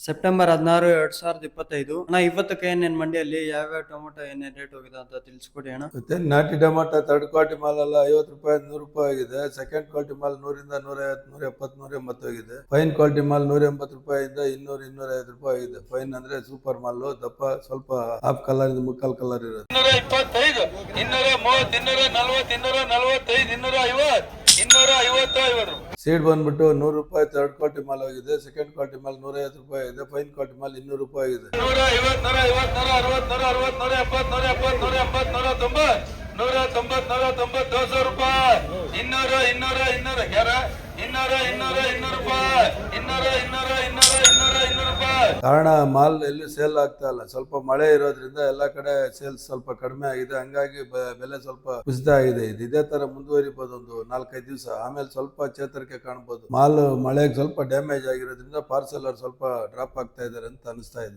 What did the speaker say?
September 16, 2025 ಅಣ್ಣ. ಇವತ್ತಕ್ಕೆ ಏನೇನ್ ಮಂಡಿಯಲ್ಲಿ ಯಾವ್ಯಾವ ಟೊಮೊಟೊ ಏನೇನ್ ರೇಟ್ ಹೋಗಿದೆ ಅಂತ ತಿಳಿಸ್ಕೊಡಿ ಅಣ್ಣ. ಮತ್ತೆ ನಾಟಿ ಟೊಮಾಟೊ ಥರ್ಡ್ ಕ್ವಾಲಿಟಿ ಮಾಲ್ ಎಲ್ಲ 50 ರೂಪಾಯಿ 100 ರೂಪಾಯಿ ಆಗಿದೆ. ಸೆಕೆಂಡ್ ಕ್ವಾಲಿಟಿ ಮಾಲ್ 100 ರಿಂದ 150 170 180 ಆಗಿದೆ. ಫೈನ್ ಕ್ವಾಲಿಟಿ ಮಾಲ್ 180 ರೂಪಾಯಿಂದ 200 250 ರೂಪಾಯಿ ಆಗಿದೆ. ಫೈನ್ ಅಂದ್ರೆ ಸೂಪರ್ ಮಾಲ್, ದಪ್ಪ ಸ್ವಲ್ಪ ಹಾಫ್ ಕಲರ್ ಇಂದ ಮುಕ್ಕಾಲ್ ಕಲರ್ ಇರುತ್ತೆ. 225 230 240 245 250 ಸೀಡ್ ಬಂದ್ಬಿಟ್ಟು 100 ರೂಪಾಯಿ ಥರ್ಡ್ ಕ್ವಾಲಿಟಿ ಮಾಲ್ ಆಗಿದೆ. ಸೆಕೆಂಡ್ ಕ್ವಾಲಿಟಿ ಮಾಲ್ 150 ರೂಪಾಯಿ ಆಗಿದೆ. ಫೈನ್ ಕ್ವಾಲಿಟಿ ಮಾಲ್ 200 ರೂಪಾಯಿ ಆಗಿದೆ. 150 150 290 ರೂಪಾಯಿ 200 ರೂಪಾಯಿ. ಕಾರಣ ಮಾಲ್ ಎಲ್ಲಿ ಸೇಲ್ ಆಗ್ತಾ ಇಲ್ಲ. ಸ್ವಲ್ಪ ಮಳೆ ಇರೋದ್ರಿಂದ ಎಲ್ಲಾ ಕಡೆ ಸೇಲ್ಸ್ ಸ್ವಲ್ಪ ಕಡಿಮೆ ಆಗಿದೆ. ಹಂಗಾಗಿ ಬೆಲೆ ಸ್ವಲ್ಪ ಕುಸಿತ ಆಗಿದೆ. ಇದೇ ತರ ಮುಂದುವರಿಬಹುದು ಒಂದು 4-5 ದಿವಸ. ಆಮೇಲೆ ಸ್ವಲ್ಪ ಚೇತರಿಕೆ ಕಾಣಬಹುದು. ಮಾಲ್ ಮಳೆಗೆ ಸ್ವಲ್ಪ ಡ್ಯಾಮೇಜ್ ಆಗಿರೋದ್ರಿಂದ ಪಾರ್ಸೆಲ್ ಸ್ವಲ್ಪ ಡ್ರಾಪ್ ಆಗ್ತಾ ಇದಾರೆ ಅಂತ ಅನಿಸ್ತಾ ಇದೆ.